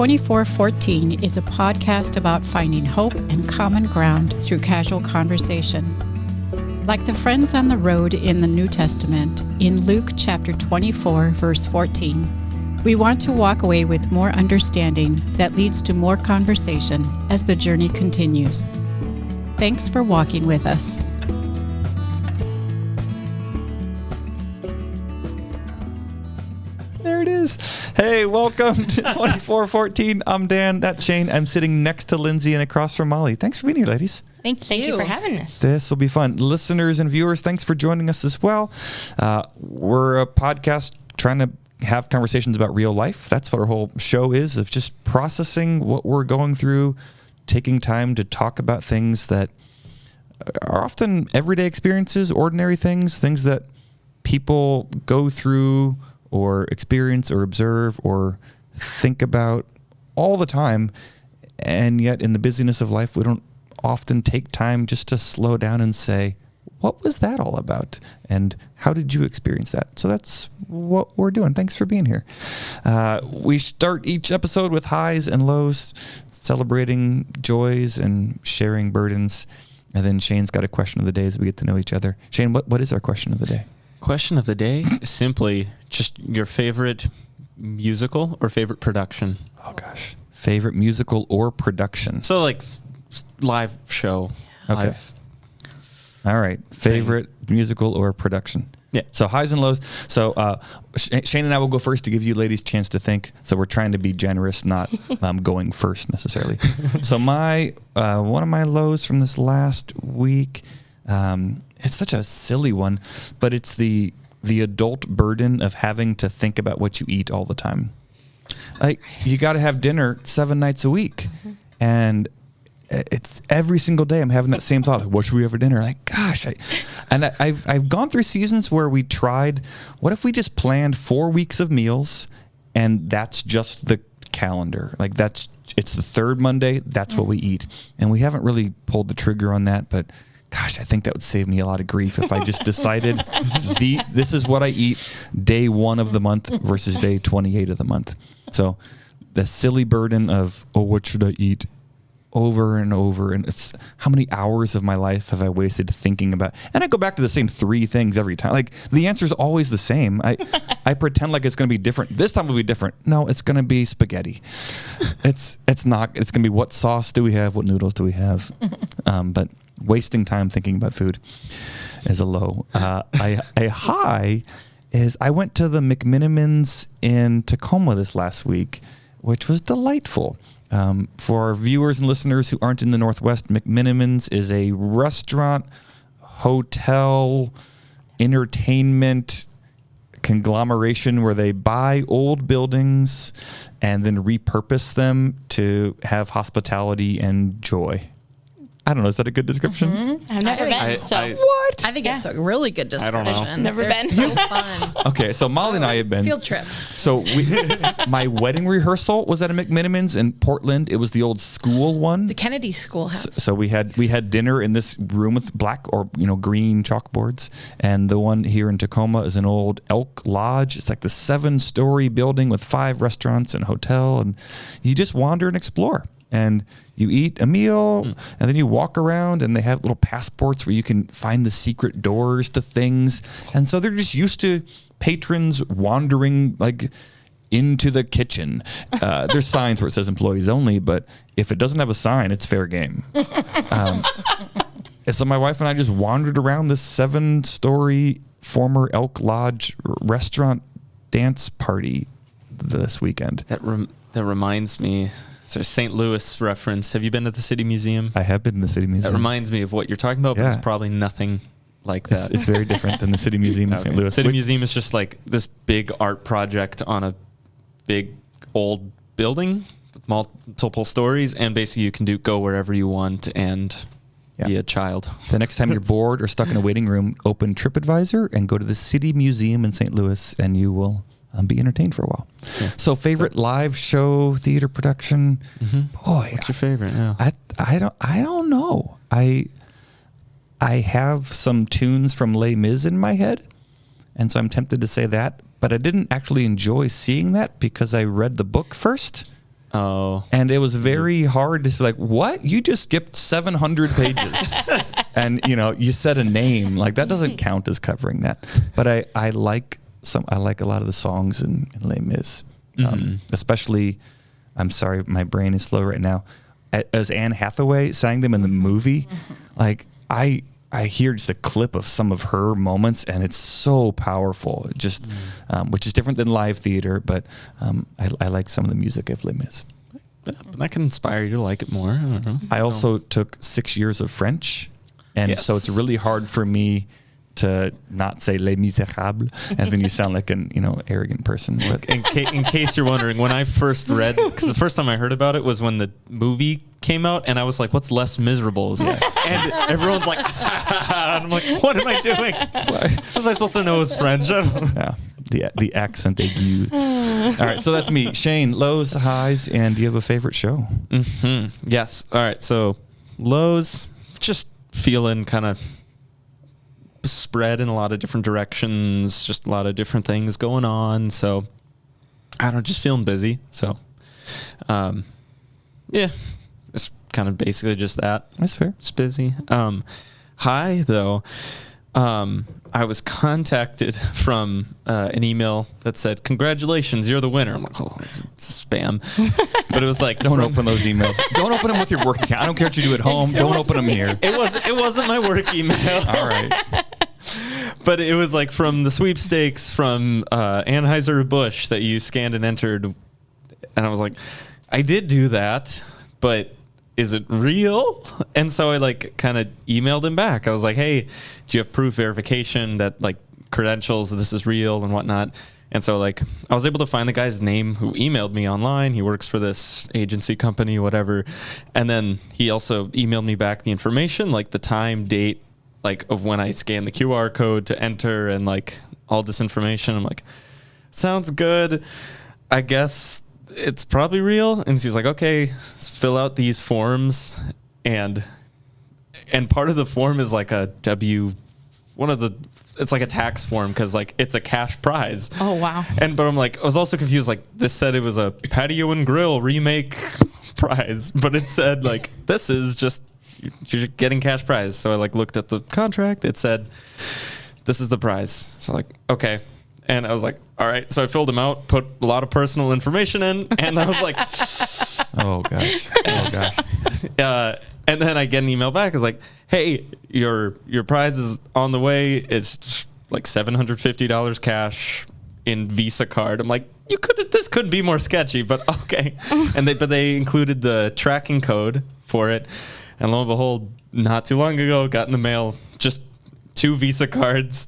2414 is a podcast about finding hope and common ground through casual conversation. Like the friends on the road in the New Testament, in Luke chapter 24, verse 14, we want to walk away with more understanding that leads to more conversation as the journey continues. Thanks for walking with us. There it is. Hey, welcome to 2414. I'm Dan, that's Shane. I'm sitting next to Lindsay and across from Molly. Thanks for being here, ladies. Thank you for having us. This will be fun. Listeners and viewers, thanks for joining us as well. We're a podcast trying to have conversations about real life. That's what our whole show is, of just processing what we're going through, taking time to talk about things that are often everyday experiences, ordinary things that people go through or experience or observe or think about all the time. And yet in the busyness of life, we don't often take time just to slow down and say, what was that all about? And how did you experience that? So that's what we're doing. Thanks for being here. We start each episode with highs and lows, celebrating joys and sharing burdens. And then Shane's got a question of the day as we get to know each other. Shane, what is our question of the day? Question of the day is simply just your favorite musical or favorite production. Oh, gosh. Favorite musical or production? So, like, live show. Okay. Live. All right. Favorite musical or production? Yeah. So, highs and lows. So, Shane and I will go first to give you ladies a chance to think. So, we're trying to be generous, not going first necessarily. So, one of my lows from this last week, it's such a silly one, but it's the adult burden of having to think about what you eat all the time. Like, you got to have dinner 7 nights a week. Mm-hmm. And it's every single day I'm having that same thought. Like, what should we have for dinner? Like, gosh. I've gone through seasons where we tried, what if we just planned 4 weeks of meals and that's just the calendar? Like, it's the third Monday. That's what we eat. And we haven't really pulled the trigger on that, but gosh, I think that would save me a lot of grief if I just decided this is what I eat day 1 of the month versus day 28 of the month. So the silly burden of, what should I eat, over and over. And it's how many hours of my life have I wasted thinking about? And I go back to the same 3 things every time. Like, the answer is always the same. I pretend like it's going to be different. This time will be different. No, it's going to be spaghetti. It's not. It's going to be, what sauce do we have? What noodles do we have? But wasting time thinking about food is a low. A high is I went to the McMinimans in Tacoma this last week, which was delightful. For our viewers and listeners who aren't in the Northwest, McMinimans is a restaurant, hotel, entertainment conglomeration where they buy old buildings and then repurpose them to have hospitality and joy. I don't know. Is that a good description? Mm-hmm. I've never been. What? I think it's a really good description. I don't know. Never been. So fun. Okay, so Molly and I have been. Field trip. So my wedding rehearsal was at a McMinimans in Portland. It was the old school one. The Kennedy Schoolhouse. So we had dinner in this room with black or green chalkboards, and the one here in Tacoma is an old Elk Lodge. It's like the 7-story building with 5 restaurants and hotel, and you just wander and explore. And you eat a meal, and then you walk around, and they have little passports where you can find the secret doors to things. And so they're just used to patrons wandering like into the kitchen. There's signs where it says employees only, but if it doesn't have a sign, it's fair game. And so my wife and I just wandered around this 7-story former Elk Lodge restaurant dance party this weekend. That reminds me. So St. Louis reference. Have you been to the City Museum? I have been to the City Museum. That reminds me of what you're talking about, but it's probably nothing like that. It's very different than the City Museum in St. Louis. City Museum is just like this big art project on a big old building with multiple stories, and basically you can go wherever you want and be a child. The next time you're bored or stuck in a waiting room, open TripAdvisor and go to the City Museum in St. Louis, and you will be entertained for a while. Yeah. So favorite live show, theater production. Mm-hmm. Boy, what's your favorite? Yeah. I don't know. I have some tunes from Les Mis in my head, and so I'm tempted to say that, but I didn't actually enjoy seeing that because I read the book first. Oh. And it was very hard to be like, what? You just skipped 700 pages. And, you said a name. Like, that doesn't count as covering that. But I like a lot of the songs in Les Mis. Especially, I'm sorry, my brain is slow right now. As Anne Hathaway sang them in the movie, like, I hear just a clip of some of her moments, and it's so powerful. Just, which is different than live theater, but I like some of the music of Les Mis. That can inspire you to like it more. I don't know. I also took 6 years of French, and so it's really hard for me to not say Les Miserables, and then you sound like an arrogant person. But In case you're wondering, when I first read, because the first time I heard about it was when the movie came out, and I was like, "What's Les Miserables?" And everyone's like, and I'm like, "What am I doing? Was I supposed to know it was French?" I don't know. Yeah, the accent they use. All right, so that's me, Shane. Lows, highs, and do you have a favorite show? Yes. All right. So lows, just feeling kind of spread in a lot of different directions, just a lot of different things going on. So I don't know, just feeling busy. So, yeah, it's kind of basically just that. That's fair. It's busy. High though, I was contacted from an email that said, "Congratulations, you're the winner." I'm like, "Oh, it's spam," but it was like, Don't open those emails. Don't open them with your work account. I don't care what you do at home. Don't open them here. It wasn't my work email. All right. But it was like from the sweepstakes from Anheuser-Busch that you scanned and entered. And I was like, I did do that, but is it real? And so I like kind of emailed him back. I was like, hey, do you have proof verification that like credentials, this is real and whatnot? And so like I was able to find the guy's name who emailed me online. He works for this agency company, whatever. And then he also emailed me back the information, like the time, date, like of when I scanned the QR code to enter and like all this information. I'm like, sounds good. I guess it's probably real. And she's like, okay, fill out these forms. And part of the form is like it's like a tax form because like it's a cash prize. Oh, wow. But I'm like, I was also confused. Like this said it was a patio and grill remake prize, but it said like, this is just, you're getting cash prize. So I like looked at the contract. It said, this is the prize. So like, okay. And I was like, all right. So I filled them out, put a lot of personal information in, and I was like, Oh gosh. and then I get an email back. It's like, hey, your prize is on the way. It's like $750 cash in Visa card. I'm like, this couldn't be more sketchy, but okay. But they included the tracking code for it. And lo and behold, not too long ago, got in the mail just 2 Visa cards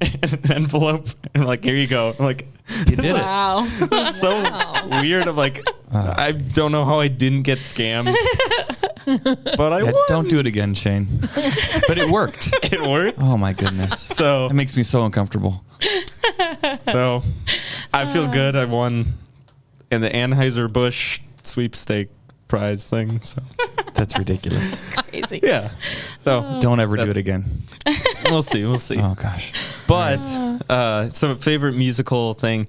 and an envelope. And I'm like, here you go. I'm like, You did it. Wow. this is so weird. I'm like, I don't know how I didn't get scammed. But I won. Don't do it again, Shane. But it worked. It worked. Oh my goodness. So That makes me so uncomfortable. So I feel good. I won in the Anheuser-Busch sweepstake prize thing. So That's ridiculous. Crazy. yeah. So Don't ever do That's- it again. we'll see. Oh gosh. But so favorite musical thing,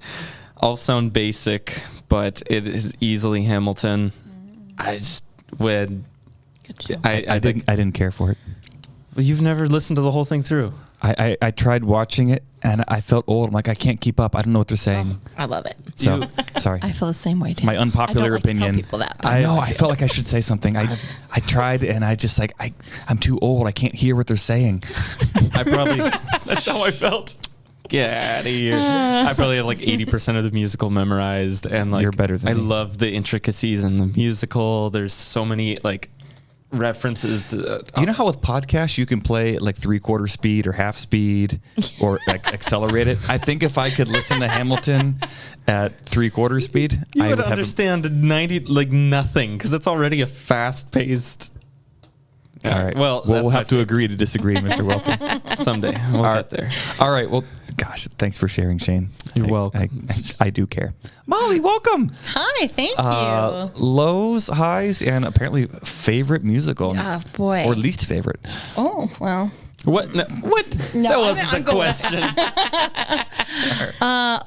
I'll sound basic, but it is easily Hamilton. I just when I didn't care for it. Well, you've never listened to the whole thing through. I tried watching it and I felt old. I'm like, I can't keep up. I don't know what they're saying. I love it. So sorry. I feel the same way too. My unpopular I don't like to opinion. tell people that. but I know. how I feel. felt like I should say something. I tried and I just like I'm too old. I can't hear what they're saying. I probably that's how I felt. Get out of here. I probably have like 80% of the musical memorized, and like You're better than I me. love the intricacies in the musical. There's so many like references to You know how with podcasts you can play at like 3/4 speed or half speed or like accelerate it? I think if I could listen to Hamilton at 3/4 speed, you I would would have understand 90 like nothing because it's already a fast-paced. All right. Well, we'll that's have to agree to disagree, Mr. Welcome. someday we'll All get there. All right. Well, gosh, thanks for sharing, Shane. You're welcome. I do care. Molly, welcome. Hi, thank you. Lows, highs, and apparently favorite musical. Oh, boy. Or least favorite. Oh, well. What? No, what? That wasn't I'm the going- question.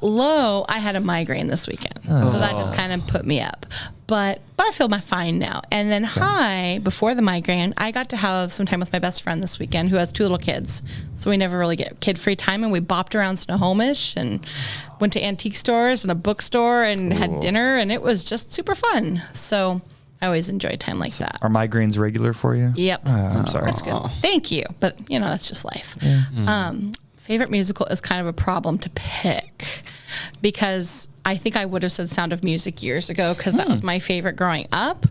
Low, I had a migraine this weekend. So that just kind of put me up. but I feel fine now. And then high, before the migraine, I got to have some time with my best friend this weekend who has 2 little kids. So we never really get kid-free time, and we bopped around Snohomish and went to antique stores and a bookstore and had dinner, and it was just super fun. So I always enjoy time like that. Are migraines regular for you? Yep. I'm sorry. That's good. Thank you. But, that's just life. Favorite musical is kind of a problem to pick because I think I would have said Sound of Music years ago because that was my favorite growing up.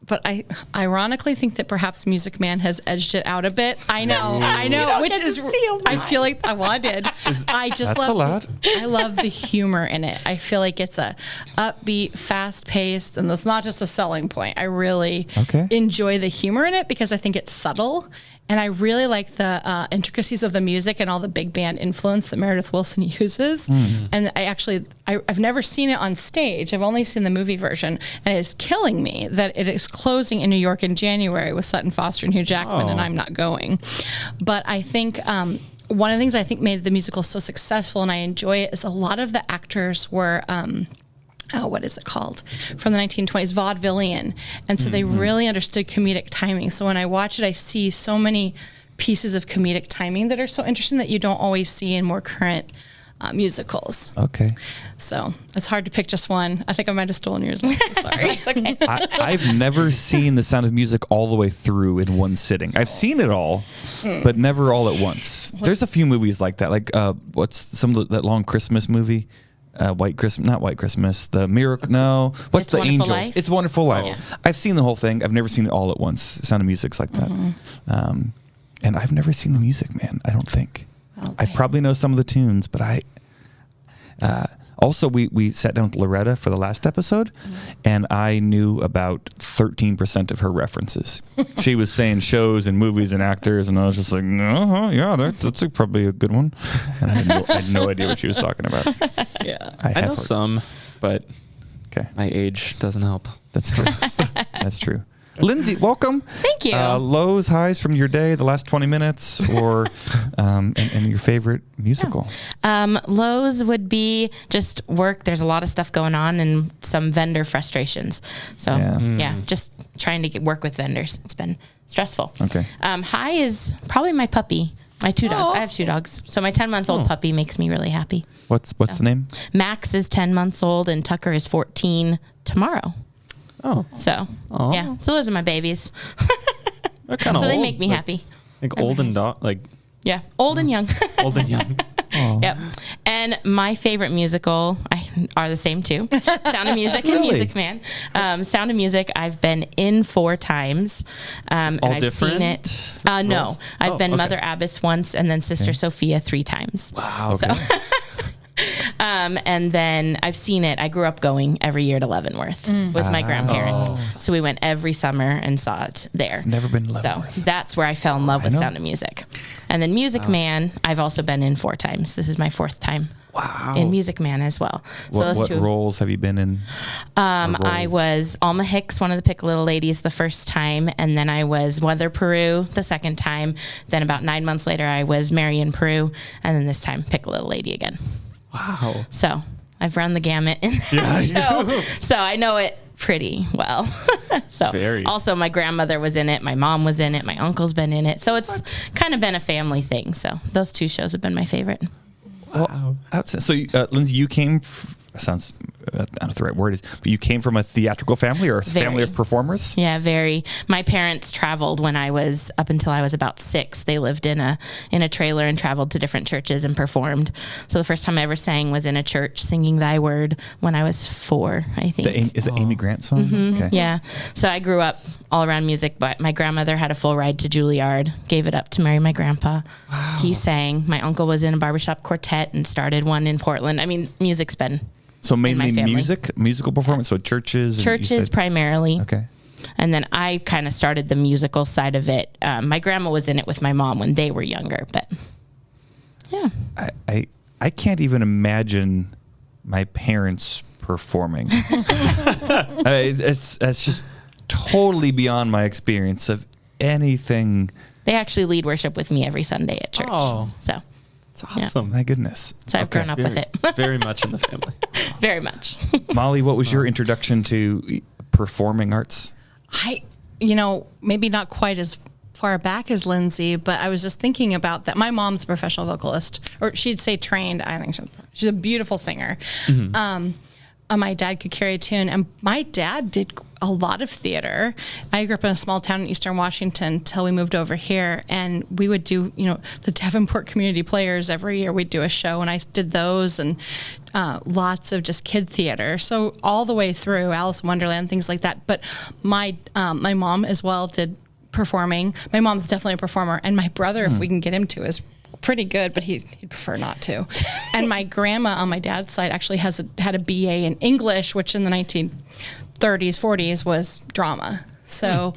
But I ironically think that perhaps Music Man has edged it out a bit. I know, which is, I feel like, well, I did. I just That's a lot. I love the humor in it. I feel like it's a upbeat, fast paced, and that's not just a selling point. I really enjoy the humor in it because I think it's subtle. And I really like the intricacies of the music and all the big band influence that Meredith Willson uses. And I've never seen it on stage. I've only seen the movie version. And it's killing me that it is closing in New York in January with Sutton Foster and Hugh Jackman, and I'm not going. But I think one of the things I think made the musical so successful and I enjoy it is a lot of the actors were... what is it called? From the 1920s, vaudevillian. And so they really understood comedic timing. So when I watch it, I see so many pieces of comedic timing that are so interesting that you don't always see in more current musicals. Okay. So it's hard to pick just one. I think I might have stolen yours. Sorry. It's okay. I've never seen The Sound of Music all the way through in one sitting. I've seen it all, but never all at once. There's a few movies like that. Like what's that long Christmas movie? White Christmas, not White Christmas, the Miracle, no. What's It's the Wonderful Angels? Life? It's a Wonderful Life. Yeah. I've seen the whole thing. I've never seen it all at once. Sound of Music's like that. And I've never seen The Music Man, I don't think. Well, I probably know some of the tunes, but also, we sat down with Loretta for the last episode, and I knew about 13% of her references. She was saying shows and movies and actors, and I was just like, yeah, that's probably a good one. And I had no idea what she was talking about. Yeah. I know some, but Okay, my age doesn't help. that's true. That's true. Lindsay, welcome. Thank you. Lows, highs from your day, the last 20 minutes, or and your favorite musical. Lows would be just work. There's a lot of stuff going on and some vendor frustrations. So just trying to work with vendors. It's been stressful. Okay. High is probably my puppy. My 2 dogs. I have 2 dogs. So my 10-month-old puppy makes me really happy. What's the name? Max is 10 months old and Tucker is 14 tomorrow. Oh, So, Aw. yeah. So those are my babies. they're kind of So old. they make me happy. Like old and Yeah. Old and young. old and young. Yep. And my favorite musical are the same two. Sound of Music and Really? Music Man. Sound of Music I've been in 4 times. And All I've different seen it. No. roles? I've been okay. Mother Abbess once and then Sister Sophia 3 times. Wow. So and then I've seen it. I grew up going every year to Leavenworth with my grandparents. So we went every summer and saw it there. Never been to Leavenworth. So that's where I fell in love with know. Sound of Music. And then Music Man, I've also been in 4 times. This is my 4th time. Wow. In Music Man as well. So those What two. roles have you been in? I was Alma Hicks, one of the Pick Little Ladies, the first time, and then I was Mother Peru the second time. Then about 9 months later, I was Marion Peru, and then this time Pick Little Lady again. Wow. So I've run the gamut in that show, so I know it pretty well. So Very. Also, my grandmother was in it, my mom was in it, my uncle's been in it, so it's kind of been a family thing. So those 2 shows have been my favorite. Well, so Lindsay, you came. Sounds I don't know what the right word is, but you came from a theatrical family or a family of performers? Yeah, very. My parents traveled when I was up until I was about 6. They lived in a trailer and traveled to different churches and performed. So the first time I ever sang was in a church singing Thy Word when I was 4, I think. Is the Amy Grant song? Okay. Yeah. So I grew up all around music, but my grandmother had a full ride to Juilliard, gave it up to marry my grandpa. Wow. He sang. My uncle was in a barbershop quartet and started one in Portland. I mean, music's been So mainly family. musical performance, so churches? Churches primarily. Okay. And then I kind of started the musical side of it. My grandma was in it with my mom when they were younger, but yeah. I can't even imagine my parents performing. It's just totally beyond my experience of anything. They actually lead worship with me every Sunday at church. Oh. So It's awesome. My goodness. I've Okay. grown up with it. Very much in the family. Very much. Molly, what was your introduction to performing arts? Maybe not quite as far back as Lindsay, but I was just thinking about that. My mom's a professional vocalist, or she'd say trained. I think she's a beautiful singer. My dad could carry a tune, and my dad did a lot of theater. I grew up in a small town in Eastern Washington till we moved over here, and we would do, the Davenport Community Players every year. We'd do a show, and I did those, and lots of just kid theater. So all the way through Alice in Wonderland, things like that. But my mom as well did performing. My mom's definitely a performer, and my brother, if we can get him to, is pretty good, but he'd prefer not to. And my grandma on my dad's side actually had a BA in English, which in the 1930s, 40s was drama. So,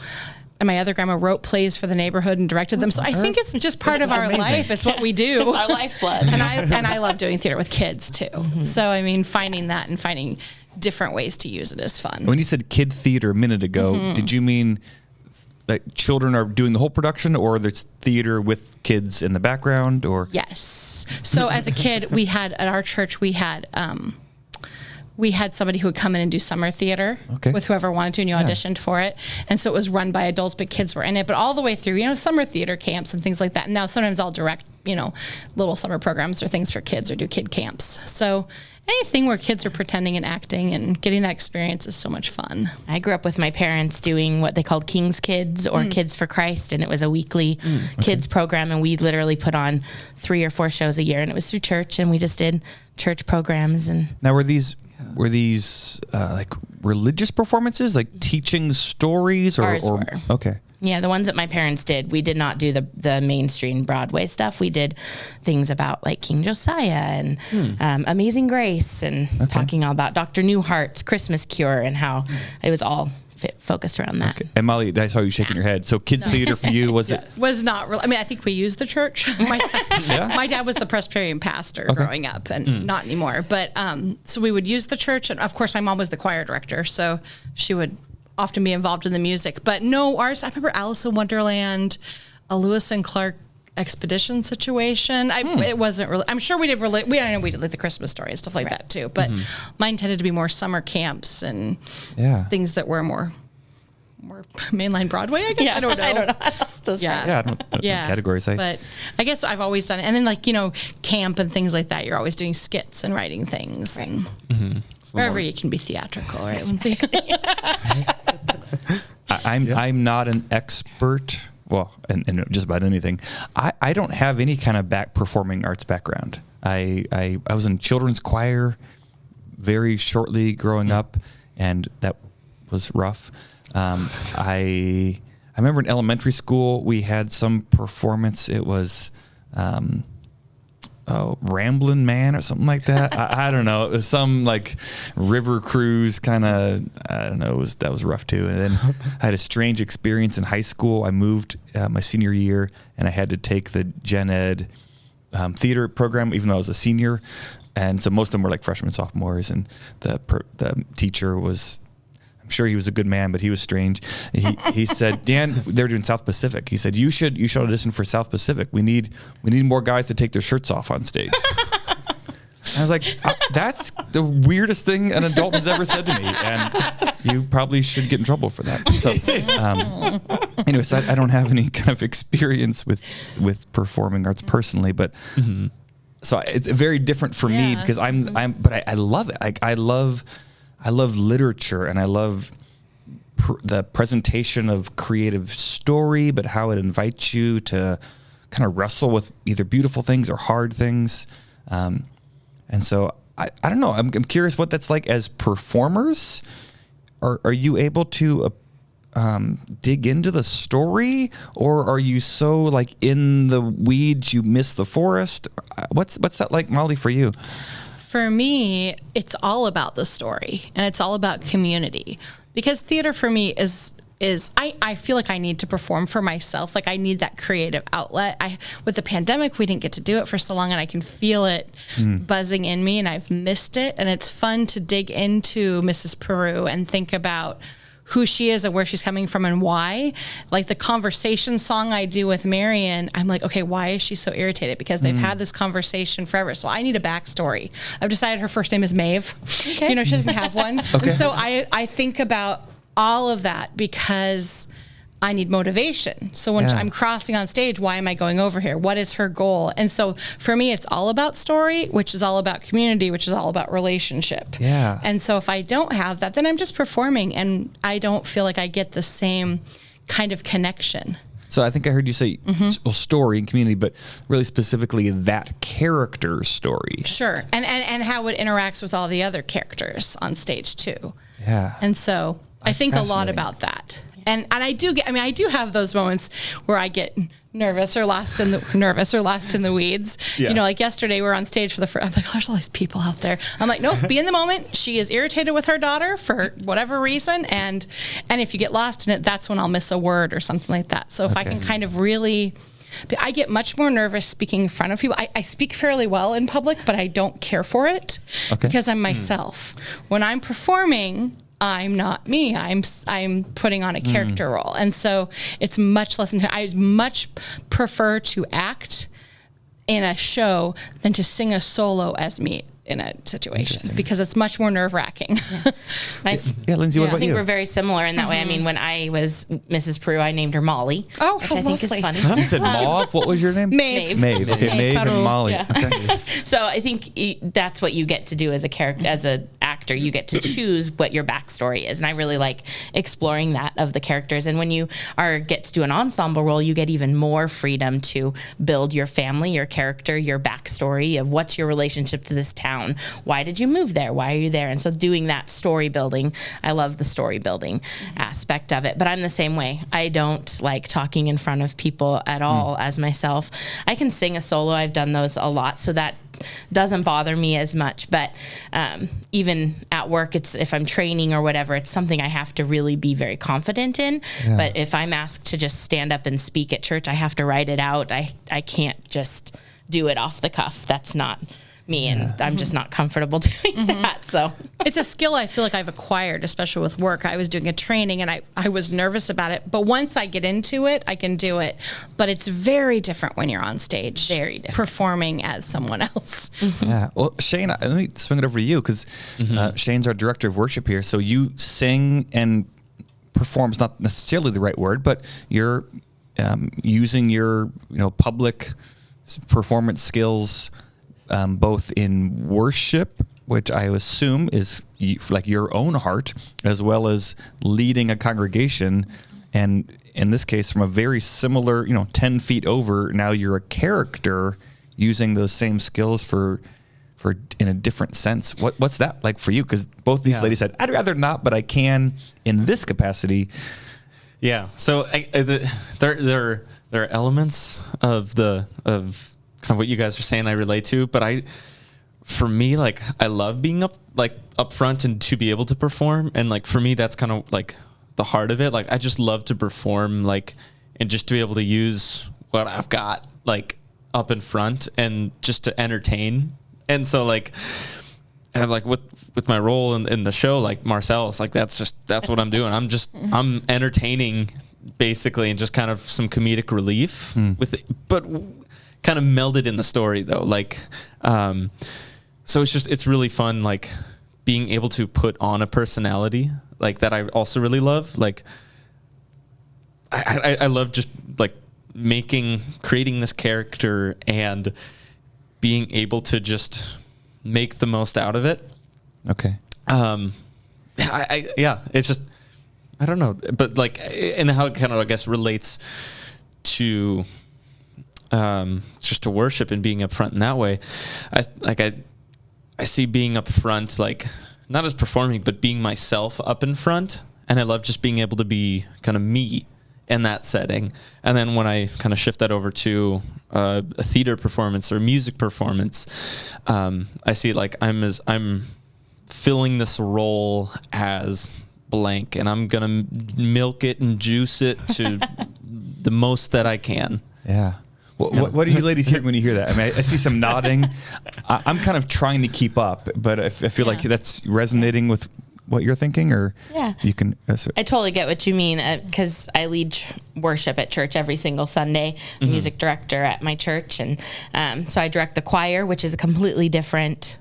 and my other grandma wrote plays for the neighborhood and directed them. So I think it's just part of our life. It's what we do. It's our lifeblood. And I love doing theater with kids too. So I mean, finding that and finding different ways to use it is fun. When you said kid theater a minute ago, did you mean that children are doing the whole production, or there's theater with kids in the background, or? Yes. So as a kid, we had at our church, we had somebody who would come in and do summer theater with whoever wanted to, and you auditioned for it. And so it was run by adults, but kids were in it. But all the way through, summer theater camps and things like that. And now sometimes I'll direct, little summer programs or things for kids or do kid camps. So anything where kids are pretending and acting and getting that experience is so much fun. I grew up with my parents doing what they called King's Kids or Kids for Christ, and it was a weekly kids program, and we literally put on 3 or 4 shows a year, and it was through church, and we just did church programs. And now, were these like religious performances, like teaching stories, or okay? Yeah, the ones that my parents did, we did not do the mainstream Broadway stuff. We did things about like King Josiah and Amazing Grace, and talking all about Dr. Newhart's Christmas Cure, and how it was all focused around that. And Molly, I saw you shaking your head. So kids theater for you, was it? Was not really. I mean, I think we used the church. My dad was the Presbyterian pastor growing up, and not anymore. But so we would use the church, and of course my mom was the choir director, so she would often be involved in the music. But no, ours, I remember Alice in Wonderland, a Lewis and Clark expedition situation. It wasn't really, I'm sure we did like the Christmas Story and stuff like that too, but mine tended to be more summer camps and things that were more mainline Broadway, I guess. I don't know. I don't know how else to describe. I don't know categories. But I guess I've always done it. And then camp and things like that, you're always doing skits and writing things. Right. And wherever you can be theatrical, right, Lindsay? I'm not an expert, in just about anything. I don't have any kind of performing arts background. I was in children's choir very shortly growing up, and that was rough. I remember in elementary school we had some performance. It was Ramblin' Man or something like that. I don't know. It was some like river cruise kind of, I don't know. That was rough too. And then I had a strange experience in high school. I moved my senior year, and I had to take the gen ed theater program, even though I was a senior. And so most of them were like freshmen, sophomores, and the teacher was, I'm sure he was a good man, but he was strange. He said, Dan, they're doing South Pacific. He said, you should audition for South Pacific. We need more guys to take their shirts off on stage. I was like, that's the weirdest thing an adult has ever said to me, and you probably should get in trouble for that. So, anyway, so I don't have any kind of experience with performing arts personally, but so it's very different for me because but I love it. I love literature, and I love the presentation of creative story, but how it invites you to kind of wrestle with either beautiful things or hard things. And so I don't know. I'm curious what that's like as performers. Are you able to dig into the story, or are you so like in the weeds you miss the forest? What's that like, Molly, for you? For me, it's all about the story, and it's all about community, because theater for me is I feel like I need to perform for myself. Like I need that creative outlet. With the pandemic, we didn't get to do it for so long, and I can feel it buzzing in me, and I've missed it. And it's fun to dig into Mrs. Peru and think about who she is and where she's coming from and why. Like the conversation song I do with Marion, I'm like, okay, why is she so irritated? Because they've had this conversation forever. So I need a backstory. I've decided her first name is Maeve. Okay. She doesn't have one. Okay. And so I think about all of that because I need motivation. So when I'm crossing on stage, why am I going over here? What is her goal? And so for me, it's all about story, which is all about community, which is all about relationship. Yeah. And so if I don't have that, then I'm just performing and I don't feel like I get the same kind of connection. So I think I heard you say story and community, but really specifically that character's story. Sure. And how it interacts with all the other characters on stage too. Yeah. And so I think a lot about that. And I do have those moments where I get nervous or lost in the weeds. Yeah. You know, like yesterday we were on stage for the first, I'm like, oh, there's all these people out there. I'm like, no, be in the moment. She is irritated with her daughter for whatever reason. And if you get lost in it, that's when I'll miss a word or something like that. So if I can kind of really, I get much more nervous speaking in front of people. I speak fairly well in public, but I don't care for it because I'm myself. When I'm performing, I'm not me. I'm putting on a character role. And so it's much less I much prefer to act in a show than to sing a solo as me in a situation because it's much more nerve-wracking. Lindsay, what about you? I think we're very similar in that way. I mean, when I was Mrs. Peru, I named her Molly. Oh, which I think is funny. You said Mauve. What was your name? Maeve. Maeve. Okay, Maeve and Peru. Molly. Yeah. Okay. So I think that's what you get to do as a character, as an actor. You get to choose what your backstory is, and I really like exploring that of the characters. And when you get to do an ensemble role, you get even more freedom to build your family, your character, your backstory of what's your relationship to this town. Why did you move there? Why are you there? And so doing that story building, I love the story building aspect of it. But I'm the same way. I don't like talking in front of people at all as myself. I can sing a solo. I've done those a lot, so that doesn't bother me as much. But even at work, it's if I'm training or whatever, it's something I have to really be very confident in. Yeah. But if I'm asked to just stand up and speak at church, I have to write it out. I can't just do it off the cuff. That's not me, and I'm just not comfortable doing that. So it's a skill I feel like I've acquired, especially with work. I was doing a training and I was nervous about it, but once I get into it, I can do it. But it's very different when you're on stage, very different, performing as someone else. Yeah. Well, Shane, let me swing it over to you because Shane's our director of worship here. So you sing and perform is not necessarily the right word, but you're using your public performance skills. Both in worship, which I assume is like your own heart, as well as leading a congregation. And in this case, from a very similar, 10 feet over, now you're a character using those same skills for in a different sense. What's that like for you? Because both these ladies said, I'd rather not, but I can in this capacity. Yeah. So there are elements of kind of what you guys are saying I relate to, but for me, like, I love being up front and to be able to perform. And like, for me, that's kind of like the heart of it. Like, I just love to perform, like, and just to be able to use what I've got, like, up in front and just to entertain. And so like, and like with my role in the show, like Marcellus, like that's what I'm doing. I'm entertaining basically, and just kind of some comedic relief with it, but kind of melded in the story though. Like, so it's really fun, like being able to put on a personality like that. I also really love, like, I love just like creating this character and being able to just make the most out of it. Okay. It's just, I don't know, but like, and how it kind of, I guess, relates to, just to worship and being up front in that way. I see being up front, like not as performing, but being myself up in front. And I love just being able to be kind of me in that setting. And then when I kind of shift that over to a theater performance or music performance, I see like I'm filling this role as blank, and I'm gonna milk it and juice it to the most that I can. Yeah. What do you ladies hear when you hear that? I mean, I see some nodding. I'm kind of trying to keep up, but I feel like that's resonating with what you're thinking, or you can. I totally get what you mean, because I lead worship at church every single Sunday, music director at my church, and so I direct the choir, which is a completely different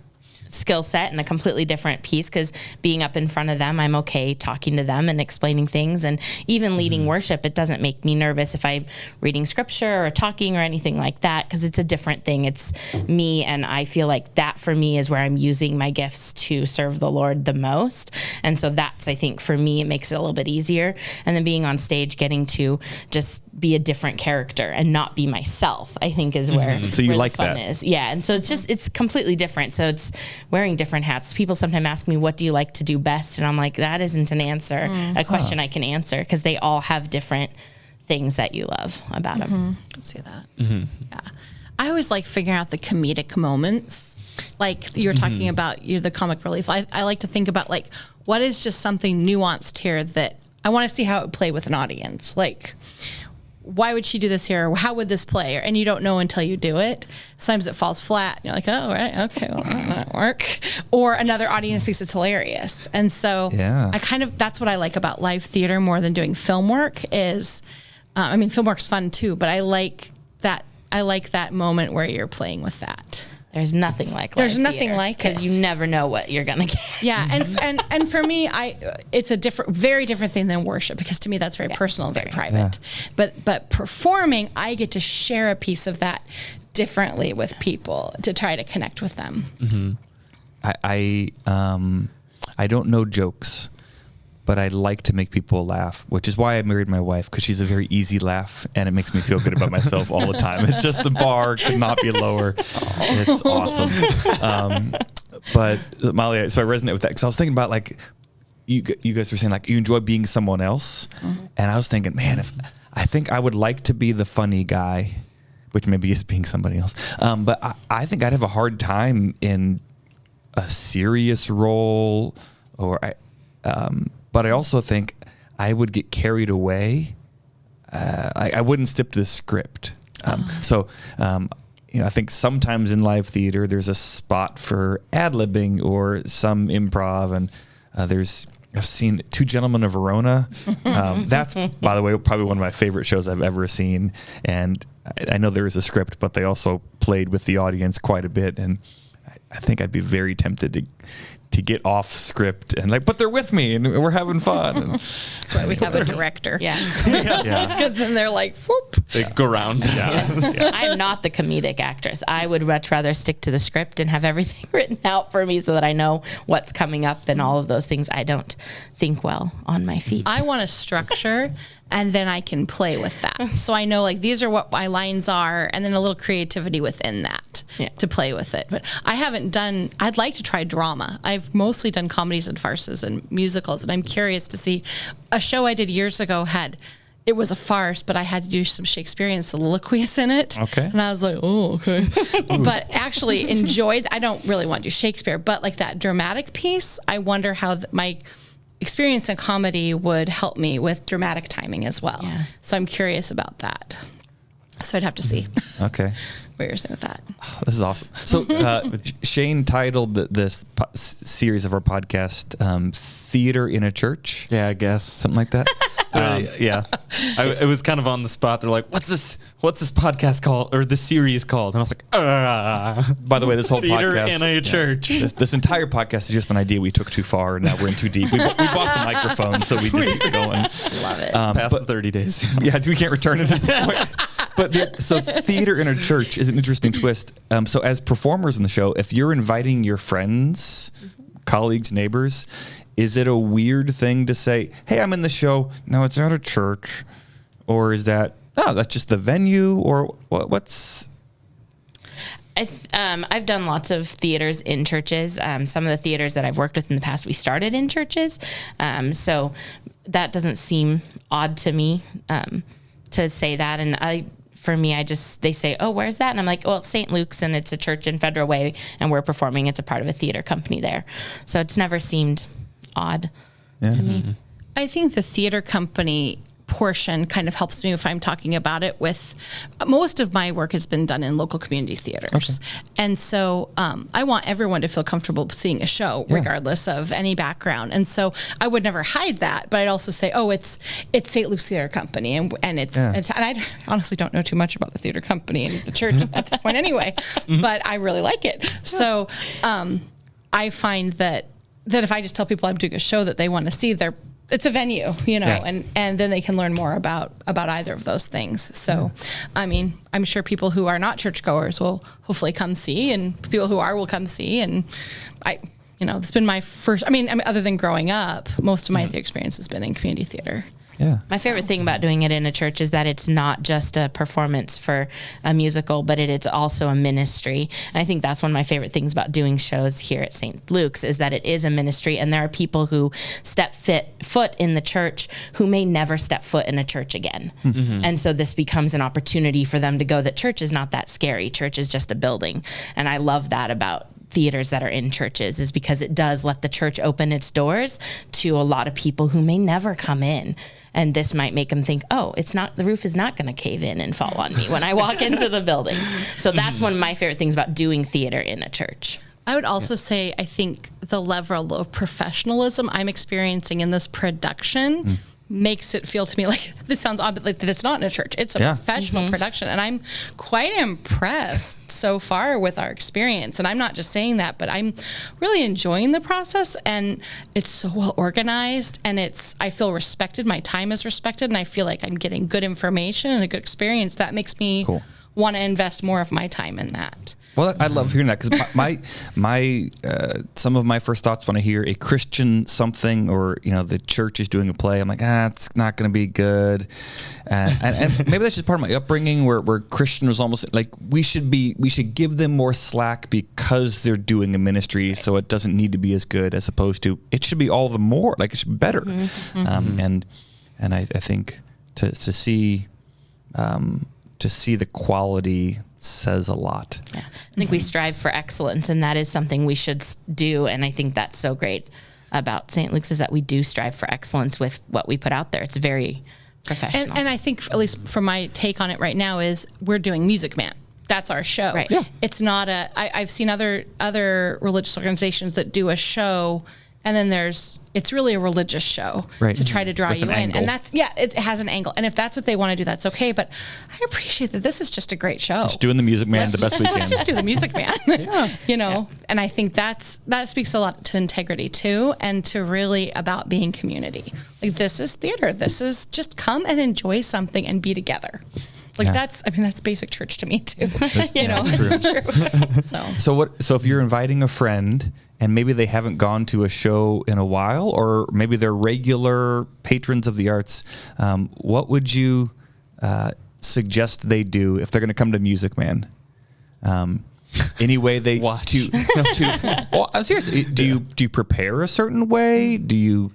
skill set and a completely different piece, because being up in front of them, I'm okay talking to them and explaining things, and even leading worship, it doesn't make me nervous if I'm reading scripture or talking or anything like that, because it's a different thing. It's me, and I feel like that for me is where I'm using my gifts to serve the Lord the most. And so that's, I think for me, it makes it a little bit easier. And then being on stage, getting to just be a different character and not be myself, I think is where, so you where like the fun that is. Yeah. And so it's completely different. So it's wearing different hats. People sometimes ask me, what do you like to do best? And I'm like, that isn't an answer, a question I can answer, because they all have different things that you love about them. I can see that. Yeah. I always like figuring out the comedic moments. Like you were talking about, the comic relief. I like to think about like, what is just something nuanced here that I want to see how it would play with an audience. Like, why would she do this here? Or how would this play? And you don't know until you do it. Sometimes it falls flat. And you're like, oh, right, okay, well, that won't work. Or another audience thinks it's hilarious. And so that's what I like about live theater more than doing film work is, film work's fun too, but I like that moment where you're playing with that. There's nothing like live theater, like it, because you never know what you're gonna get. Yeah, and for me, it's a very different thing than worship, because to me that's very personal, very private. Yeah. But performing, I get to share a piece of that differently with people to try to connect with them. I don't know jokes, but I like to make people laugh, which is why I married my wife, because she's a very easy laugh, and it makes me feel good about myself all the time. It's just the bar could not be lower. It's awesome. But Molly, so I resonate with that, because I was thinking about like, you guys were saying like you enjoy being someone else, and I was thinking, man, I think I would like to be the funny guy, which maybe is being somebody else. But I think I'd have a hard time in a serious role, but I also think I would get carried away. I wouldn't stick to the script. I think sometimes in live theater, there's a spot for ad-libbing or some improv. And I've seen Two Gentlemen of Verona. That's, by the way, probably one of my favorite shows I've ever seen. And I know there is a script, but they also played with the audience quite a bit. And I think I'd be very tempted to get off script and like, but they're with me and we're having fun. That's why we have a director. Yeah. Because then they're like, whoop. They go around. I'm not the comedic actress. I would much rather stick to the script and have everything written out for me so that I know what's coming up and all of those things. I don't think well on my feet. I want a structure, and then I can play with that. So I know like these are what my lines are, and then a little creativity within that to play with it. But I'd like to try drama. I've mostly done comedies and farces and musicals, and I'm curious to see a show I did years ago it was a farce, but I had to do some Shakespearean soliloquies in it. Okay. And I was like, oh, okay. But actually I don't really want to do Shakespeare, but like that dramatic piece, I wonder how my experience in comedy would help me with dramatic timing as well. Yeah. So I'm curious about that. So I'd have to see. Okay. What you're saying with that. Oh, this is awesome. So Shane titled this series of our podcast, Theater in a Church. Yeah, I guess. Something like that. Yeah. It was kind of on the spot. They're like, what's this podcast called, or this series called? And I was like, By the way, this whole Theater podcast. in a Church. This entire podcast is just an idea we took too far, and now we're in too deep. We bought the microphone, so we just keep going. Love it. Past the 30 days. Yeah, we can't return it at this point. But so theater in a church is an interesting twist. So as performers in the show, if you're inviting your friends, colleagues, neighbors, is it a weird thing to say, hey, I'm in the show? No, it's not a church. Or is that, that's just the venue? Or what's... I've done lots of theaters in churches. Some of the theaters that I've worked with in the past, we started in churches. So that doesn't seem odd to me to say that. And for me, they say, oh, where's that? And I'm like, well, it's St. Luke's, and it's a church in Federal Way, and we're performing. It's a part of a theater company there. So it's never seemed odd to me. I think the theater company portion kind of helps me if I'm talking about it with most of my work has been done in local community theaters. Okay. And so I want everyone to feel comfortable seeing a show regardless of any background. And so I would never hide that, but I'd also say, oh, it's St. Luke's Theater Company. And I honestly don't know too much about the theater company and the church at this point anyway, but I really like it. So I find that if I just tell people I'm doing a show that they want to see, it's a venue, and then they can learn more about either of those things. So, I mean, I'm sure people who are not churchgoers will hopefully come see, and people who are will come see. And it's been my first, other than growing up, most of my experience has been in community theater. Yeah. My favorite thing about doing it in a church is that it's not just a performance for a musical, but it's also a ministry. And I think that's one of my favorite things about doing shows here at St. Luke's is that it is a ministry, and there are people who step foot in the church who may never step foot in a church again. Mm-hmm. And so this becomes an opportunity for them to go that church is not that scary. Church is just a building. And I love that about theaters that are in churches, is because it does let the church open its doors to a lot of people who may never come in. And this might make them think, oh, the roof is not going to cave in and fall on me when I walk into the building. So that's one of my favorite things about doing theater in a church. I would also say, I think the level of professionalism I'm experiencing in this production makes it feel to me like, this sounds odd, but like that it's not in a church. It's a professional production. And I'm quite impressed so far with our experience. And I'm not just saying that, but I'm really enjoying the process, and it's so well organized, and I feel respected. My time is respected, and I feel like I'm getting good information and a good experience. That makes me want to invest more of my time in that. Well, I love hearing that, because my some of my first thoughts when I hear a Christian something, or the church is doing a play, I'm like, it's not going to be good, and maybe that's just part of my upbringing, where Christian was almost like we should give them more slack because they're doing a ministry, so it doesn't need to be as good, as opposed to it should be all the more, like it should be better, and I think to see the quality says a lot. Yeah. I think we strive for excellence, and that is something we should do. And I think that's so great about St. Luke's, is that we do strive for excellence with what we put out there. It's very professional. And I think, at least from my take on it right now, is we're doing Music Man. That's our show. Right. Yeah. It's not I've seen other religious organizations that do a show, and then it's really a religious show to try to draw you in. Angle. And it has an angle. And if that's what they want to do, that's okay. But I appreciate that this is just a great show. Just doing the Music Man the best we can. Let's just do the Music Man. And I think that speaks a lot to integrity too, and to really about being community. Like, this is theater. This is just come and enjoy something and be together. That's basic church to me too. That's true. So if you're inviting a friend and maybe they haven't gone to a show in a while, or maybe they're regular patrons of the arts, what would you suggest they do if they're going to come to Music Man? Any way they watch? Well, I'm serious. Do you prepare a certain way? Do you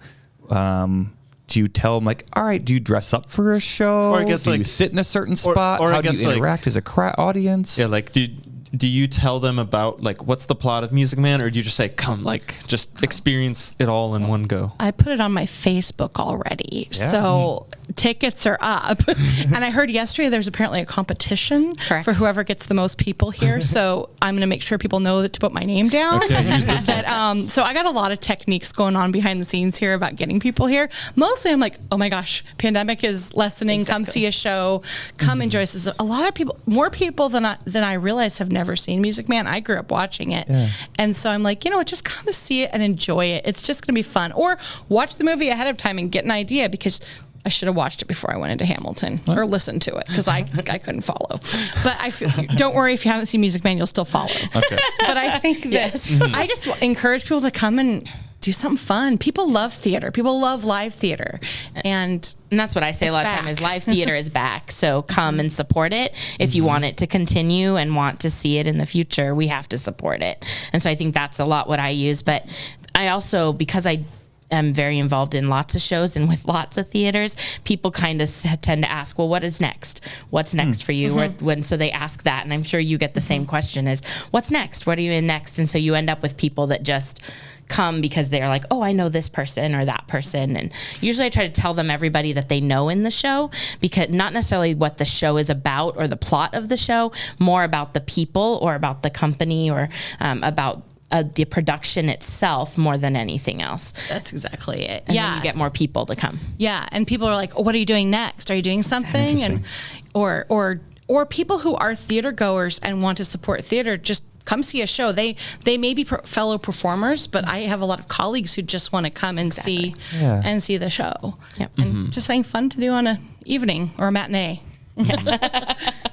tell them, like, all right, do you dress up for a show? Or I guess, do you sit in a certain spot? Or how I do guess, you interact as a audience? Yeah, like, do you tell them about, like, what's the plot of Music Man, or do you just say, come, like, just experience it all in one go? I put it on my Facebook already. Yeah. So tickets are up. And I heard yesterday there's apparently a competition for whoever gets the most people here. So I'm going to make sure people know that to put my name down. Okay, use this so I got a lot of techniques going on behind the scenes here about getting people here. Mostly I'm like, oh my gosh, pandemic is lessening. Exactly. Come see a show. Come enjoy this. A lot of people, more people than I realize, have never seen Music Man. I grew up watching it. Yeah. And so I'm like, just come to see it and enjoy it. It's just going to be fun. Or watch the movie ahead of time and get an idea, because I should have watched it before I went into Hamilton, or listened to it, because I couldn't follow. But don't worry, if you haven't seen Music Man, you'll still follow. Okay. But I think that I just encourage people to come and do something fun. People love theater. People love live theater. And that's what I say a lot of time is live theater is back. So come and support it. If you want it to continue and want to see it in the future, we have to support it. And so I think that's a lot what I use. But I also, because I am very involved in lots of shows and with lots of theaters, people kind of tend to ask, well, what is next? What's next for you? So they ask that. And I'm sure you get the same question is, what's next? What are you in next? And so you end up with people that just come because they're like, oh, I know this person or that person. And usually I try to tell them everybody that they know in the show, because not necessarily what the show is about or the plot of the show, more about the people or about the company or about the production itself more than anything else. That's exactly it. And then you get more people to come. Yeah, and people are like, oh, what are you doing next? Are you doing something? And or people who are theater goers and want to support theater, just come see a show. They may be fellow performers, but I have a lot of colleagues who just want to come and see the show. Yep. And just something fun to do on an evening or a matinee.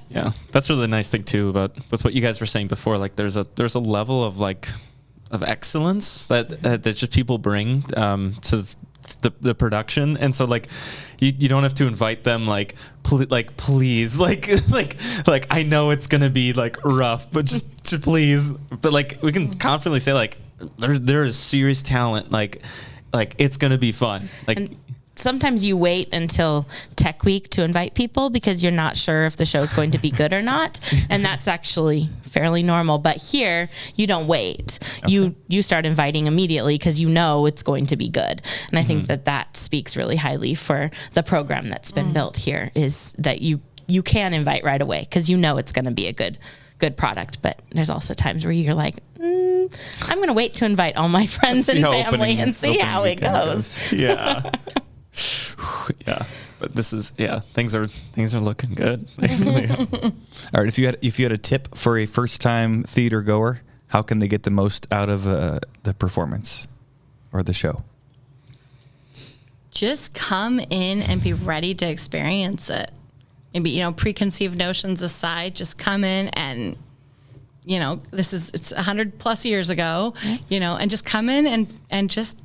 Yeah, that's really the nice thing too about with what you guys were saying before. Like, there's a level of of excellence that just people bring to the production, and so like you don't have to invite them please like I know it's gonna be like rough, but just to please, but like we can confidently say like there is serious talent, like it's gonna be fun. Like, and sometimes you wait until Tech Week to invite people because you're not sure if the show's going to be good or not, and that's actually fairly normal. But here, you don't wait. Okay. You start inviting immediately because you know it's going to be good. And I think that speaks really highly for the program that's been built here, is that you can invite right away because you know it's going to be a good product. But there's also times where you're like, I'm going to wait to invite all my friends and family and see how it goes. Yeah. Yeah, but this is things are looking good. All right, if you had a tip for a first time theater goer, how can they get the most out of the performance or the show? Just come in and be ready to experience it. Maybe, preconceived notions aside, just come in and it's 100+ years ago, and just come in and just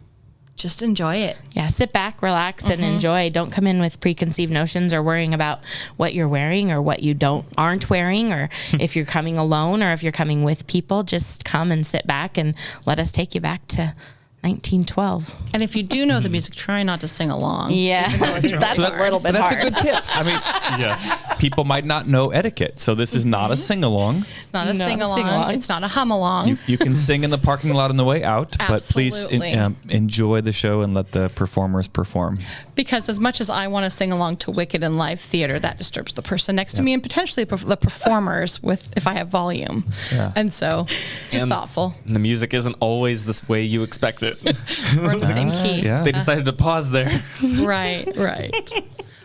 enjoy it. Yeah, sit back, relax, and enjoy. Don't come in with preconceived notions or worrying about what you're wearing or what you aren't wearing, or if you're coming alone or if you're coming with people. Just come and sit back and let us take you back to 1912. And if you do know the music, try not to sing along. Yeah, that's a little bit that's hard. a good tip. I mean, people might not know etiquette, so this is not a sing-along. It's not a sing-along. It's not a hum-along. You can sing in the parking lot on the way out, but please enjoy the show and let the performers perform. Because as much as I want to sing along to Wicked in live theater, that disturbs the person next to me and potentially the performers if I have volume. Yeah. And so just thoughtful. And the music isn't always this way you expect it. We're in the same key. Yeah. They decided to pause there. Right.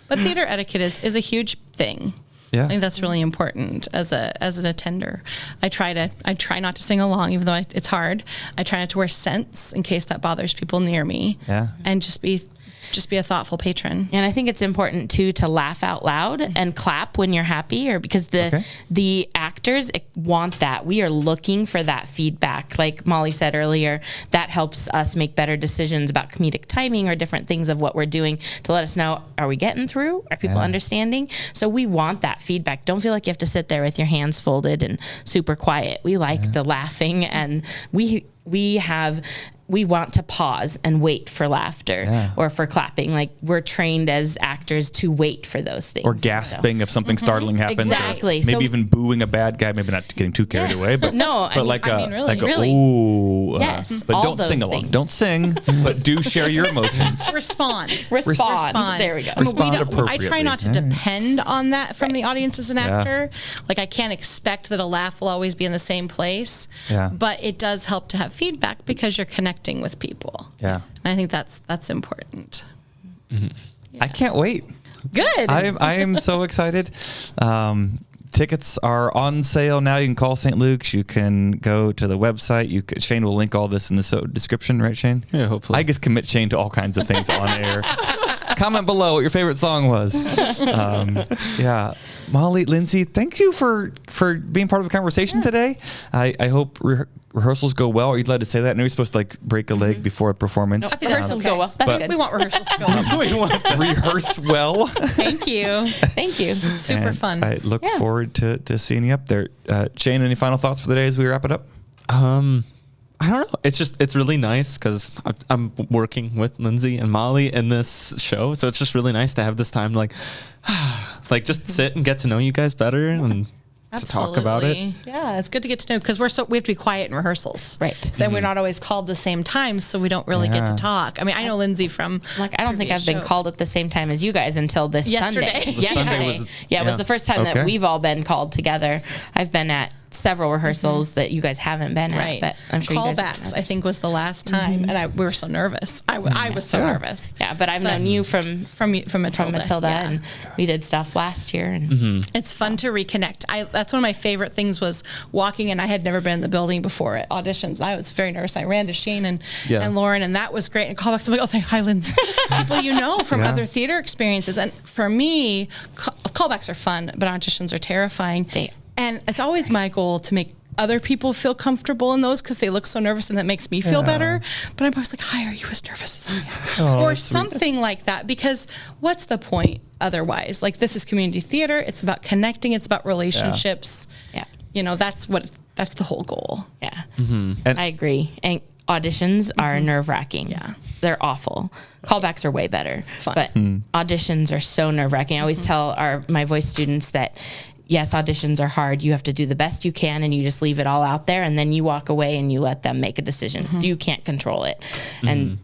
But theater etiquette is a huge thing. Yeah. I think that's really important as an attender. I try not to sing along, even though it's hard. I try not to wear scents in case that bothers people near me. Yeah. And just be a thoughtful patron. And I think it's important too to laugh out loud and clap when you're happy, or because the actors want that. We are looking for that feedback. Like Molly said earlier, that helps us make better decisions about comedic timing or different things of what we're doing to let us know, are we getting through? Are people understanding? So we want that feedback. Don't feel like you have to sit there with your hands folded and super quiet. We like the laughing, and we want to pause and wait for laughter or for clapping. Like, we're trained as actors to wait for those things. Or gasping if something startling happens. Exactly. Or maybe even booing a bad guy. Maybe not getting too carried away. But really. Ooh. Yes. But all don't those sing along. things. Don't sing, but do share your emotions. Respond. There we go. Respond appropriately. I try not to depend on that from the audience as an actor. Like, I can't expect that a laugh will always be in the same place. Yeah. But it does help to have feedback because you're connecting with people. Yeah. And I think that's important. Mm-hmm. Yeah. I can't wait. Good. I am so excited. Tickets are on sale now. You can call St. Luke's. You can go to the website. Shane will link all this in the description, right, Shane? Yeah, hopefully. I just commit Shane to all kinds of things on air. Comment below what your favorite song was. Molly, Lindsay, thank you for being part of the conversation today. I hope rehearsals go well. Are you allowed to say that? I know you're supposed to break a leg before a performance. No, rehearsals go well. That's good. We want rehearsals to go well. We want rehearse well. Thank you. Thank you. Super fun. I look forward to seeing you up there. Shane, any final thoughts for the day as we wrap it up? I don't know. It's really nice because I'm working with Lindsay and Molly in this show, so it's just really nice to have this time to just sit and get to know you guys better and to talk about it. Yeah, it's good to get to know because we have to be quiet in rehearsals, right? So we're not always called the same time, so we don't really get to talk. I mean, I know Lindsay from I don't think I've been called at the same time as you guys until this Yesterday. Sunday. Yesterday it was the first time that we've all been called together. I've been at several rehearsals that you guys haven't been at, but I'm sure you guys have Callbacks, I think, was the last time, and we were so nervous. I was so nervous. Yeah, but I've known you from Matilda, and we did stuff last year, and it's fun to reconnect. That's one of my favorite things was walking, and I had never been in the building before at auditions. I was very nervous. I ran to Shane and Lauren, and that was great. And callbacks, I'm like, oh, hi, Lindsay. People from other theater experiences, and for me, callbacks are fun, but auditions are terrifying. And it's always my goal to make other people feel comfortable in those because they look so nervous, and that makes me feel better. But I'm always like, hi, are you as nervous as I am? Or something like that, because what's the point otherwise? Like, this is community theater. It's about connecting. It's about relationships. Yeah. That's the whole goal. Yeah. And I agree. And auditions are nerve-wracking. Yeah. They're awful. Callbacks are way better. Fun. But auditions are so nerve-wracking. I always tell my voice students that, yes, auditions are hard. You have to do the best you can, and you just leave it all out there, and then you walk away and you let them make a decision. You can't control it. And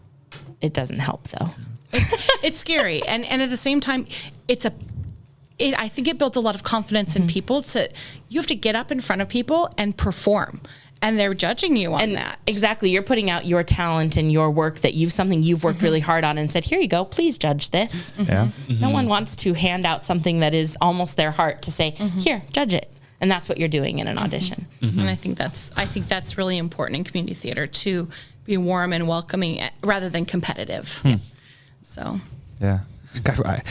it doesn't help, though. It's scary. And at the same time, I think it builds a lot of confidence in people. You have to get up in front of people and perform. And they're judging you on that. Exactly. You're putting out your talent and your work that you've worked really hard on, and said, here you go, please judge this. Yeah. No one wants to hand out something that is almost their heart to say, here, judge it. And that's what you're doing in an audition. And I think that's really important in community theater, to be warm and welcoming rather than competitive. So. Yeah. God,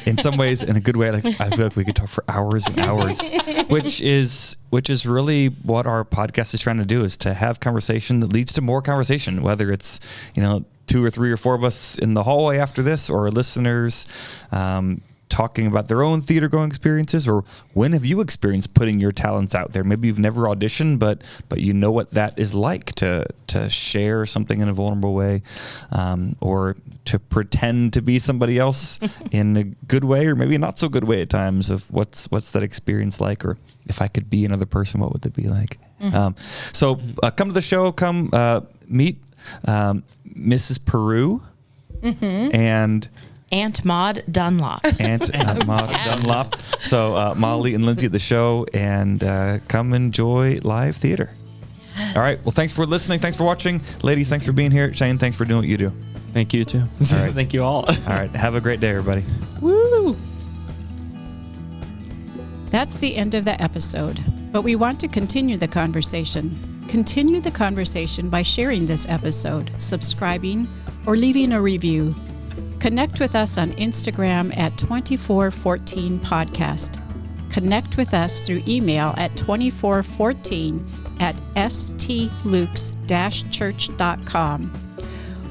in some ways, in a good way, like, I feel like we could talk for hours and hours, which is really what our podcast is trying to do, is to have conversation that leads to more conversation, whether it's, 2 or 3 or 4 of us in the hallway after this, or listeners talking about their own theater going experiences, or when have you experienced putting your talents out there? Maybe you've never auditioned, but you know what that is like to share something in a vulnerable way, or to pretend to be somebody else in a good way, or maybe not so good way at times, of what's that experience like, or if I could be another person, what would it be like? So come to the show, come meet Mrs. Peru and Aunt Maud Dunlop. Aunt Maud Dunlop. So Molly and Lindsay at the show, and come enjoy live theater. All right. Well, thanks for listening. Thanks for watching. Ladies, thanks for being here. Shane, thanks for doing what you do. Thank you, too. All right. Thank you all. All right. Have a great day, everybody. Woo! That's the end of the episode, but we want to continue the conversation. Continue the conversation by sharing this episode, subscribing, or leaving a review. Connect with us on Instagram at 2414podcast. Connect with us through email at 2414@stlukes-church.com.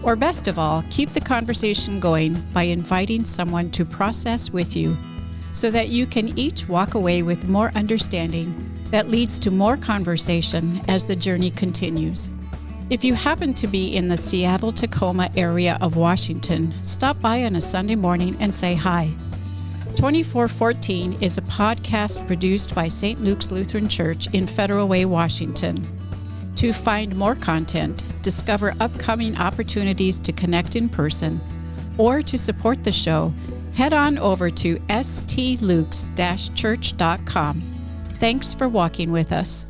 Or best of all, keep the conversation going by inviting someone to process with you, so that you can each walk away with more understanding that leads to more conversation as the journey continues. If you happen to be in the Seattle-Tacoma area of Washington, stop by on a Sunday morning and say hi. 2414 is a podcast produced by St. Luke's Lutheran Church in Federal Way, Washington. To find more content, discover upcoming opportunities to connect in person, or to support the show, head on over to stlukes-church.com. Thanks for walking with us.